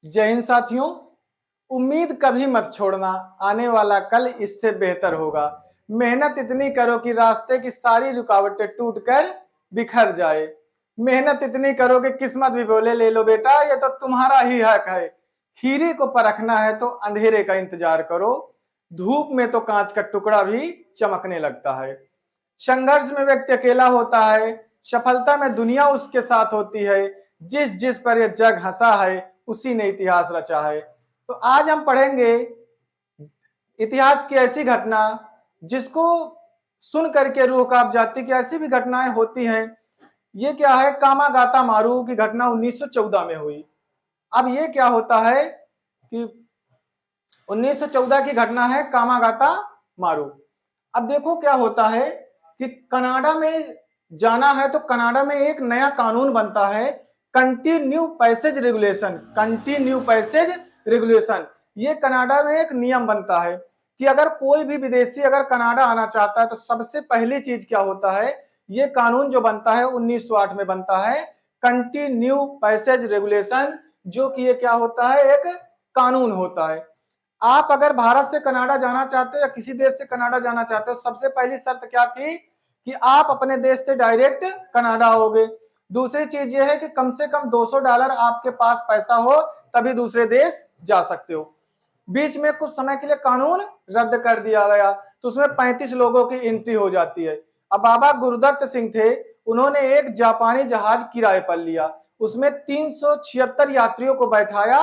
जय हिंद साथियों। उम्मीद कभी मत छोड़ना, आने वाला कल इससे बेहतर होगा। मेहनत इतनी करो कि रास्ते की सारी रुकावटें टूटकर बिखर जाए। मेहनत इतनी करो कि किस्मत भी बोले ले लो बेटा, ये तो तुम्हारा ही हक है। हीरे को परखना है तो अंधेरे का इंतजार करो, धूप में तो कांच का टुकड़ा भी चमकने लगता है। संघर्ष में व्यक्ति अकेला होता है, सफलता में दुनिया उसके साथ होती है। जिस जिस पर यह जग हंसा है, उसी ने इतिहास रचा है। तो आज हम पढ़ेंगे इतिहास की ऐसी घटना जिसको सुन करके रूह कांप जाती कि ऐसी भी घटनाएं होती हैं। ये क्या है, कामागाता मारू की घटना 1914 में हुई। अब ये क्या होता है कि 1914 की घटना है कामागाता मारू। अब देखो क्या होता है कि कनाडा में जाना है तो कनाडा में एक नया कानून बनता है, continue passage regulation. Continue passage regulation, ये कनाडा में एक नियम बनता है कि अगर कोई भी विदेशी अगर कनाडा आना चाहता है तो सबसे पहली चीज क्या होता है, ये कानून जो बनता है 1908 में बनता है, कंटिन्यू पैसेज रेगुलेशन, जो कि ये क्या होता है, एक कानून होता है। आप अगर भारत से कनाडा जाना चाहते हो या किसी देश से कनाडा जाना चाहते हो, सबसे पहली शर्त क्या थी कि आप अपने देश से डायरेक्ट कनाडा आओगे। दूसरी चीज ये है कि कम से कम $200 आपके पास पैसा हो, तभी दूसरे देश जा सकते हो। बीच में कुछ समय के लिए कानून रद्द कर दिया गया तो उसमें 35 लोगों की एंट्री हो जाती है। अब बाबा गुरुदत्त सिंह थे, उन्होंने एक जापानी जहाज किराए पर लिया, उसमें 376 यात्रियों को बैठाया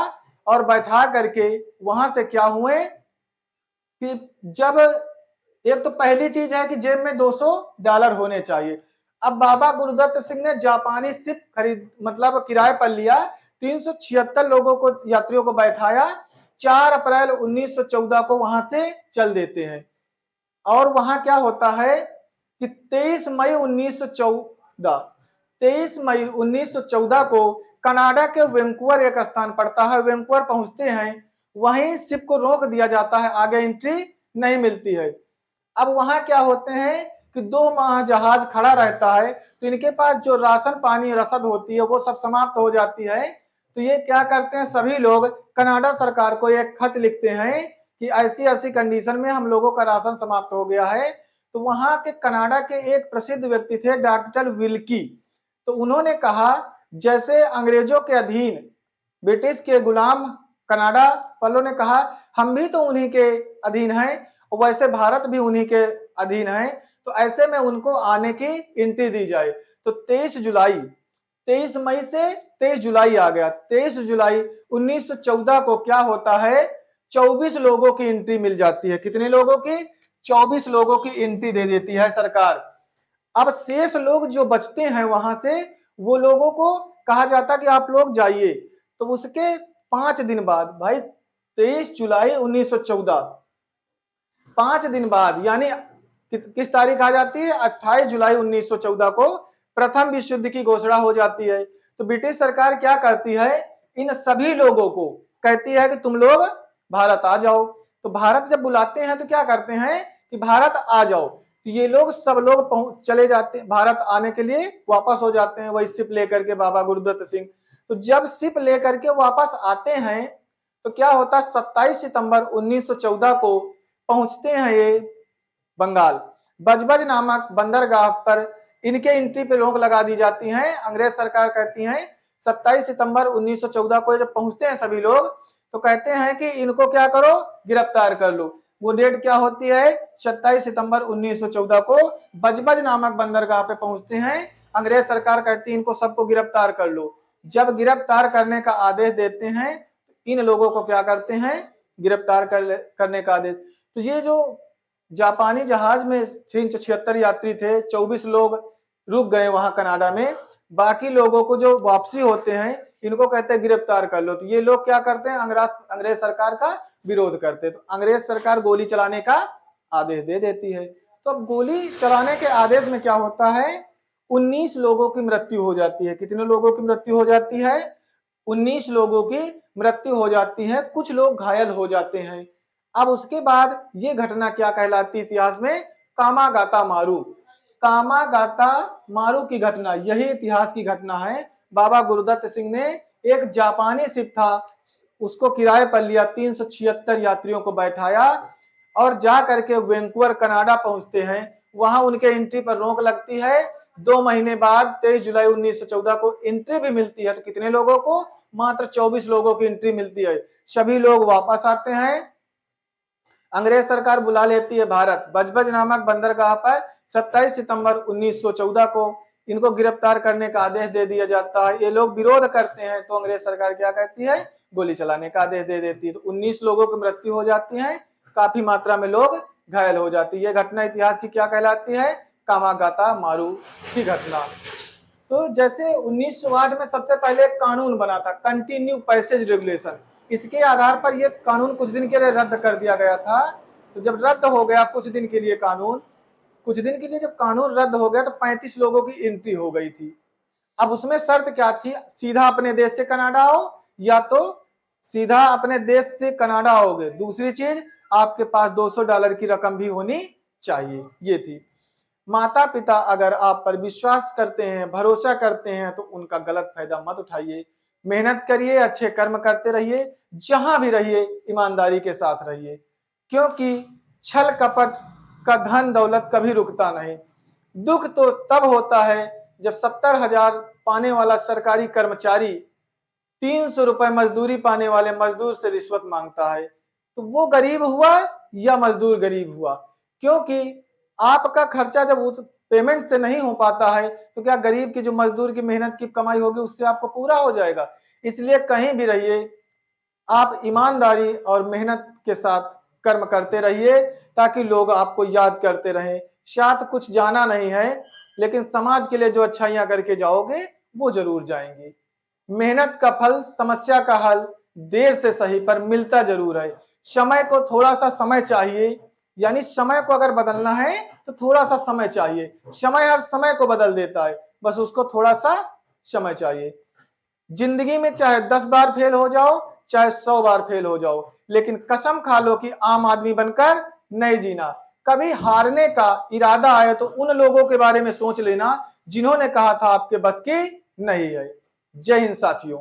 और बैठा करके वहां से क्या हुए कि जब एक तो पहली चीज है कि जेब में $200 होने चाहिए। अब बाबा गुरुदत्त सिंह ने जापानी शिप खरीद मतलब किराए पर लिया, 376 लोगों को यात्रियों को बैठाया, 4 अप्रैल 1914 को वहां से चल देते हैं। और वहां क्या होता है कि 23 मई 1914 को कनाडा के वैंकूवर एक स्थान पड़ता है, वैंकूवर पहुंचते हैं, वहीं शिप को रोक दिया जाता है, आगे एंट्री नहीं मिलती है। अब वहां क्या होते हैं कि 2 माह जहाज खड़ा रहता है, तो इनके पास जो राशन पानी रसद होती है वो सब समाप्त हो जाती है। तो ये क्या करते हैं, सभी लोग कनाडा सरकार को एक खत लिखते हैं कि ऐसी ऐसी कंडीशन में हम लोगों का राशन समाप्त हो गया है। तो वहां के कनाडा के एक प्रसिद्ध व्यक्ति थे डॉक्टर विल्की, तो उन्होंने कहा जैसे अंग्रेजों के अधीन ब्रिटिश के गुलाम कनाडा वालों ने कहा हम भी तो उन्हीं के अधीन हैं, वैसे भारत भी उन्हीं के अधीन है, तो ऐसे में उनको आने की एंट्री दी जाए। तो 23 मई से 23 जुलाई आ गया। 23 जुलाई 1914 को क्या होता है, 24 लोगों की एंट्री मिल जाती है। कितने लोगों की? 24 लोगों की एंट्री दे देती है सरकार। अब शेष लोग जो बचते हैं वहां से, वो लोगों को कहा जाता कि आप लोग जाइए। तो उसके 5 दिन बाद, भाई 23 जुलाई 1914, 5 दिन बाद यानी किस तारीख आ जाती है, 28 जुलाई 1914 को प्रथम विश्व युद्ध की घोषणा हो जाती है। तो ब्रिटिश सरकार क्या करती है, इन सभी लोगों को कहती है कि तुम लोग भारत आ जाओ। तो भारत जब बुलाते हैं तो क्या करते हैं कि भारत आ जाओ, तो ये लोग सब लोग चले जाते हैं भारत आने के लिए, वापस हो जाते हैं वही शिप लेकर के बाबा गुरुदत्त सिंह। तो जब शिप लेकर के वापस आते हैं तो क्या होता है, 27 सितंबर 1914 को पहुंचते हैं ये बंगाल। बजबज नामक बंदरगाह पर इनके एंट्री पे रोक लगा दी जाती है। अंग्रेज सरकार कहती है 27 सितंबर 1914 को जब पहुंचते हैं सभी लोग, तो कहते हैं कि इनको क्या करो, गिरफ्तार कर लो। वो डेट क्या होती है, 27 सितंबर 1914 को बजबज नामक बंदरगाह पे पहुंचते हैं। अंग्रेज सरकार कहती है इनको सबको गिरफ्तार कर लो। जब गिरफ्तार करने का आदेश देते हैं, इन लोगों को क्या करते हैं, गिरफ्तार करने का आदेश। तो ये जो जापानी जहाज में 376 यात्री थे, 24 लोग रुक गए वहां कनाडा में, बाकी लोगों को जो वापसी होते हैं इनको कहते हैं गिरफ्तार कर लो। तो ये लोग क्या करते हैं, अंग्रेज सरकार का विरोध करते हैं। तो अंग्रेज सरकार गोली चलाने का आदेश दे देती है। तो अब गोली चलाने के आदेश में क्या होता है, 19 लोगों की मृत्यु हो जाती है। कितने लोगों की मृत्यु हो जाती है, 19 लोगों की मृत्यु हो जाती है, कुछ लोग घायल हो जाते हैं। अब उसके बाद ये घटना क्या कहलाती है इतिहास में, कामागाता मारू। कामागाता मारू की घटना, यही इतिहास की घटना है। बाबा गुरुदत्त सिंह ने एक जापानी शिप था, उसको किराए पर लिया, 376 यात्रियों को बैठाया और जा करके वैंकूवर कनाडा पहुंचते हैं। वहां उनके एंट्री पर रोक लगती है। 2 महीने बाद 23 जुलाई 1914 को एंट्री भी मिलती है। तो कितने लोगों को? मात्र 24 लोगों की एंट्री मिलती है। सभी लोग वापस आते हैं। अंग्रेज सरकार बुला लेती है भारत। बजबज नामक बंदरगाह पर 27 सितंबर 1914 को इनको गिरफ्तार करने का आदेश दे दिया जाता है। ये लोग विरोध करते हैं तो अंग्रेज सरकार क्या कहती है? गोली चलाने का आदेश दे देती है। तो 19 लोगों की मृत्यु हो जाती है, काफी मात्रा में लोग घायल हो जाती है। यह घटना इतिहास की क्या कहलाती है? कामागाता मारू की घटना। तो जैसे 1908 में सबसे पहले एक कानून बना था, कंटिन्यू पैसेज रेगुलेशन। इसके आधार पर यह कानून कुछ दिन के लिए रद्द कर दिया गया था। तो जब रद्द हो गया कुछ दिन के लिए कानून, कुछ दिन के लिए जब कानून रद्द हो गया तो 35 लोगों की एंट्री हो गई थी। अब उसमें शर्त क्या थी? सीधा अपने देश से कनाडा आओ या तो सीधा अपने देश से कनाडा आओगे। दूसरी चीज, आपके पास $200 की रकम भी होनी चाहिए। ये थी। माता पिता अगर आप पर विश्वास करते हैं, भरोसा करते हैं तो उनका गलत फायदा मत उठाइए। मेहनत करिए, अच्छे कर्म करते रहिए, जहां भी रहिए ईमानदारी के साथ रहिए, क्योंकि छल कपट का धन दौलत कभी रुकता नहीं। दुख तो तब होता है जब 70,000 पाने वाला सरकारी कर्मचारी 300 रुपए मजदूरी पाने वाले मजदूर से रिश्वत मांगता है। तो वो गरीब हुआ या मजदूर गरीब हुआ? क्योंकि आपका खर्चा जब उस पेमेंट से नहीं हो पाता है तो क्या गरीब की जो मजदूर की मेहनत की कमाई होगी उससे आपको पूरा हो जाएगा? इसलिए कहीं भी रहिए आप ईमानदारी और मेहनत के साथ कर्म करते रहिए ताकि लोग आपको याद करते रहें। शायद कुछ जाना नहीं है लेकिन समाज के लिए जो अच्छाइयां करके जाओगे वो जरूर जाएंगे। मेहनत का फल, समस्या का हल देर से सही पर मिलता जरूर है। समय को थोड़ा सा समय चाहिए, यानी समय को अगर बदलना है तो थोड़ा सा समय चाहिए। समय हर समय को बदल देता है, बस उसको थोड़ा सा समय चाहिए। जिंदगी में चाहे 10 बार फेल हो जाओ, चाहे 100 बार फेल हो जाओ, लेकिन कसम खा लो कि आम आदमी बनकर नहीं जीना। कभी हारने का इरादा आए तो उन लोगों के बारे में सोच लेना जिन्होंने कहा था आपके बस की नहीं है। जय हिंद साथियों।